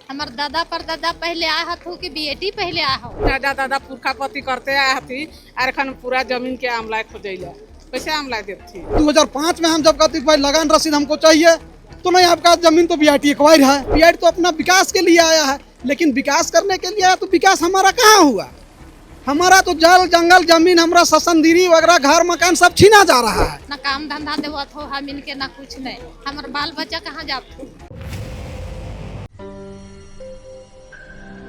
हमार दादा परदादा पहले आया हथु कि बीएटी पहले आया हो। दादा दादा पुरखापति करते आए हथी और एखन पूरा जमीन के आमला खोजैला कैसे आमला देती। 2005 में हम जब कहते भाई लगान रसीद हमको चाहिए तो नहीं, आपका जमीन तो बीआईटी एक्वायर है। बीआईटी तो अपना विकास के लिए आया है, लेकिन विकास करने के लिए आया तो विकास हमारा कहाँ हुआ? हमारा तो जल जंगल जमीन हमारा ससंदीरी वगैरह घर मकान सब छीना जा रहा है। ना काम धंधा देवत हो हम इनके ना कुछ नहीं, हमार बाल बच्चा कहाँ जात हो।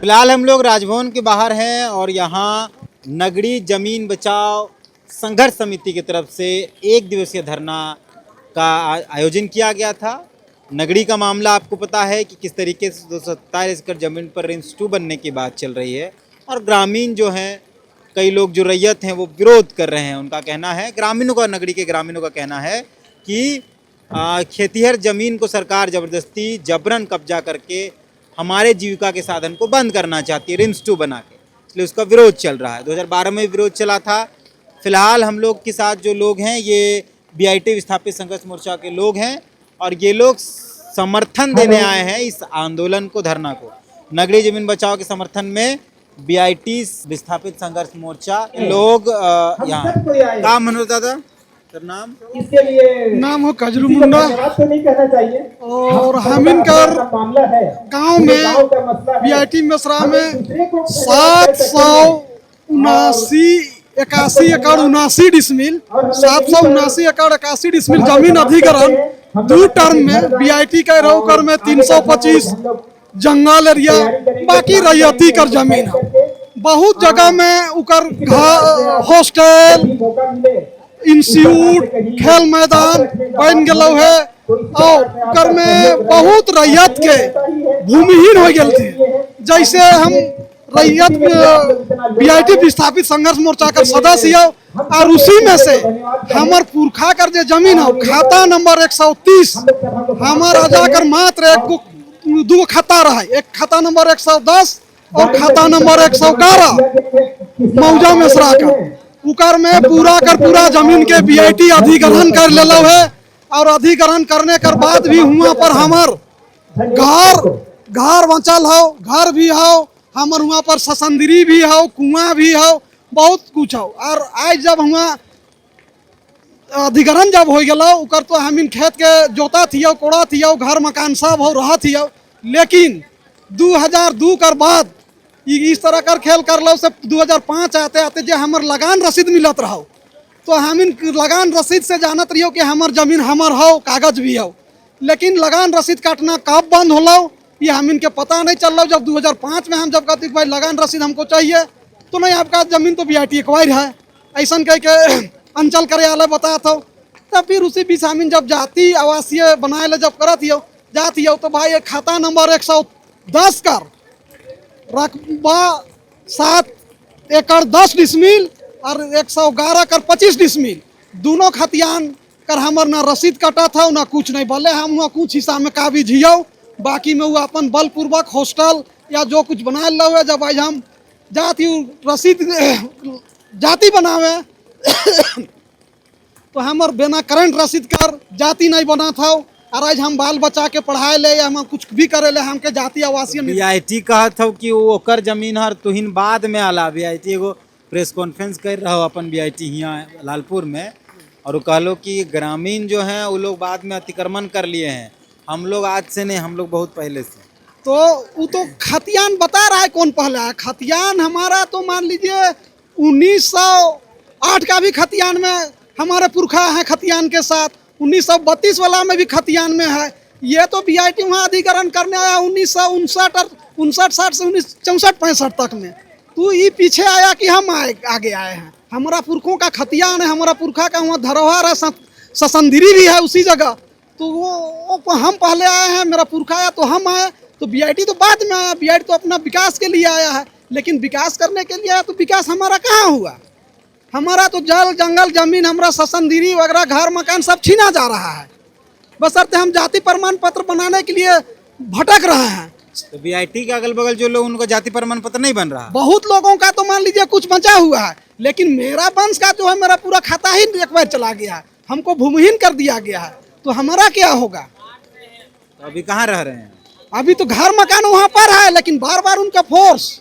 फिलहाल हम लोग राजभवन के बाहर हैं और यहाँ नगरी जमीन बचाओ संघर्ष समिति की तरफ से एक दिवसीय धरना का आयोजन किया गया था। नगरी का मामला आपको पता है कि किस तरीके से 227 एकड़ ज़मीन पर रेंज 2 बनने की बात चल रही है और ग्रामीण जो हैं, कई लोग जो रैयत हैं वो विरोध कर रहे हैं। उनका कहना है, ग्रामीणों का, नगरी के ग्रामीणों का कहना है कि खेतिहर ज़मीन को सरकार ज़बरदस्ती जबरन कब्जा करके हमारे जीविका के साधन को बंद करना चाहती है रेंज 2 बना के, इसलिए उसका विरोध चल रहा है। 2012 में विरोध चला था। फिलहाल हम लोग के साथ जो लोग हैं ये बीआईटी विस्थापित संघर्ष मोर्चा के लोग हैं और ये लोग समर्थन देने आए हैं इस आंदोलन को, धरना को। नगरी जमीन बचाओ के समर्थन में बीआईटी विस्थापित संघर्ष मोर्चा लोग यहाँ काम मनोज दादा सर नाम इसके लिए नाम हो कजरू मुंडा तो नहीं कहना चाहिए और हम इनकर मामला है गांव में बीआईटी मिश्रा में 779 एकड़ 79 डिसमिल 779 एकड़ 81 डिसमिल जमीन अधिग्रहण 2 टर्म में बीआईटी के रोकर में 325 जंगल एरिया बाकी रैयती कर जमीन है। बहुत जगह में उकर हॉस्टल इंस्टीट्यूट खेल मैदान बन गलो है और कर में बहुत रैयत के भूमिहीन हो गए थे। जैसे हम रैयत बीआईटी विस्थापित संघर्ष मोर्चा का सदस्य हो और उसी में से हमार पुरखा कर जो जमीन हो खाता नंबर 130 हमारा जाकर मात्र एक दो खाता रहा है, एक खाता नंबर 110 और खाता नंबर 111 मौजा मिश्रा का उकर में पूरा कर पूरा जमीन के बीआईटी अधिग्रहण कर ले लो है और अधिग्रहण करने के बाद भी हुआ पर हमार घर बचल हो, घर भी हो हमार हुआ पर ससंदरी भी हो, कुआं भी हो, बहुत कुछ हो। और आज जब हुआ अधिग्रहण जब हो गया उकर तो हमीन खेत के जोता थियो कोड़ा थियो घर मकान सब हो रहा थियो, लेकिन 2002 कर बाद इस तरह कर खेल कर लो से 2005 आते आते जो हमार लगान रसीद मिलत रहो तो हम इन लगान रसीद से जानत रहियो कि हमार जमीन हमार हो, कागज भी हो, लेकिन लगान रसीद काटना कब बंद होलो ये हम इनके पता नहीं चल रहा। जब 2005 में हम जब कहते भाई लगान रसीद हमको चाहिए तो नहीं, आपका जमीन तो बीआईटी एक्वायर है ऐसा कह के अंचल कार्यालय बताया था। तब फिर उसी बीच हम जब जाति आवासीय बनाए ले जब करत हियो जाती हो तो भाई खाता नंबर 110 कर रकबा 7 एकड़ 10 डिसमिल और 111 कर 25 डिसमिल दोनों खतियान कर हमार ना रसीद कटा था ना कुछ नहीं, भले हम वहाँ कुछ हिस्सा में काबिज हियो, बाकी में वो अपन बलपूर्वक हॉस्टल या जो कुछ बना लो है। जब आज हम जाति रसीद जाति बनावे तो हमार बिना करंट रसीद कर जाति नहीं बना था और आज हम बाल बच्चा के पढ़ाए ले या हम कुछ भी करे ले हमके जाति आवासीय बीआईटी कहत हो कि वो ओकर जमीन हर तुहिन बाद में आला। बीआईटी एगो प्रेस कॉन्फ्रेंस कर रहा हो अपन बीआईटी यहाँ लालपुर में और वो कहलो कि ग्रामीण जो हैं वो लोग बाद में अतिक्रमण कर लिए हैं, हम लोग आज से नहीं, हम लोग बहुत पहले से। तो वो तो खतियान बता रहा है कौन पहले है। खतियान हमारा तो मान लीजिए 1908 का भी खतियान में हमारे पुरखा है, खतियान के साथ 1932 वाला में भी खतियान में है। ये तो बीआईटी वहाँ अधिग्रहण करने आया 1959 और 59-60 से 1964-65 तक में। तो ये पीछे आया कि हम आगे आए हैं। हमारा पुरखों का खतियान है, हमारा पुरखा का वहाँ धरोहर है, ससंदरी भी है उसी जगह। तो वो हम पहले आए हैं, मेरा पुरखा आया तो हम आए, तो बीआईटी तो बाद में आया। बीआईटी तो अपना विकास के लिए आया है, लेकिन विकास करने के लिए आया तो विकास हमारा कहाँ हुआ? हमारा तो जल जंगल जमीन हमारा ससंदरी वगैरह घर मकान सब छीना जा रहा है, बशर्ते हम जाति प्रमाण पत्र बनाने के लिए भटक रहे हैं। तो बीआईटी के अगल बगल जो लोग उनको जाति प्रमाण पत्र नहीं बन रहा। बहुत लोगों का तो मान लीजिए कुछ बचा हुआ है, लेकिन मेरा वंश का जो है मेरा पूरा खाता ही एक बार चला गया है, हमको भूमिहीन कर दिया गया है, तो हमारा क्या होगा? तो अभी कहाँ रह रहे हैं? अभी तो घर मकान वहाँ पर है, लेकिन बार बार उनका फोर्स,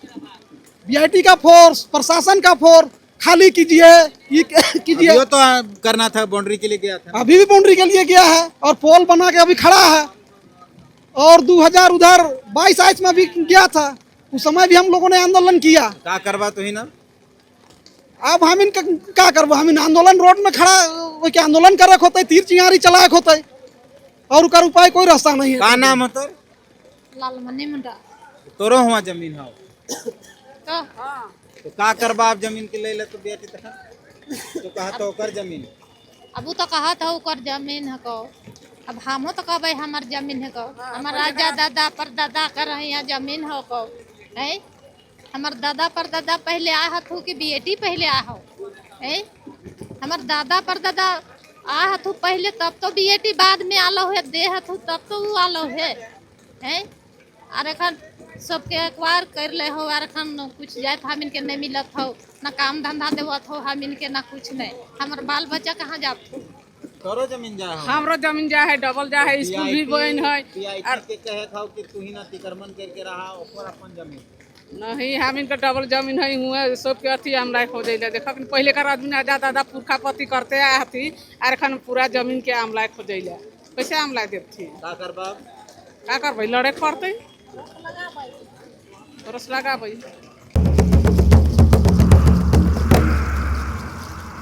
बीआईटी का फोर्स, प्रशासन का फोर्स, खाली कीजिए, ये कीजिए। अभी तो करना था, बाउंड्री के लिए गया था। अभी भी बाउंड्री के लिए गया है और पोल बना के अभी खड़ा है। और 2000 उधर 22 में भी गया था, उस समय भी हम लोगों ने आंदोलन किया। का करवा तो ही ना। अब हम इनका क्या करबो, हम इन आंदोलन रोड में खड़ा के आंदोलन करे होते, तीर चिंगारी चलाए होते, और उकर उपाय कोई रास्ता नहीं है। का नाम है तोर? लालमनी मुंडा तोरो हुआ जमीन हो तो तो का करबा आप जमीन के ले ले तो बेटी तक तो कहा तो ओकर जमीन। अब तो कहा था ओकर जमीन है को, अब हमो तो कहबे हमार जमीन है को, हमार राजा दादा परदादा कर यहाँ जमीन हो को है। हमार दादा परदादा पहले आ हथु कि बीएटी पहले आ हो है। हमार दादा परदादा आ हथु पहले, तब तो बीएटी बाद में आलो है, दे हथु तब तो वो आलो है। और एखन सबके अखबार कर ले हो, और एखन कुछ जात हमिन के नहीं मिलत हो, ना काम धंधा देवत हो हमिन के, ना कुछ नहीं। हमार बाल बच्चा कहाँ जात हो? तोरो जमीन जा हो? हमरो जमीन जा है, डबल जा है, स्कूल भी बन है। पीआईटी के कहे खाओ कि तू ही ना अतिक्रमण करके रहा ओकर अपन जमीन नहीं, हम इनका डबल जमीन है हुए सबके अथी हम लायक हो जाइले। देखो पहले का आदमी आजा दादा पुरखा पति करते आए हथी, और एखन पूरा जमीन के हम लायक हो जाइले। कैसे हम लायक देती का करबा? का करबै, लड़े पड़ते, रस लगा भाई।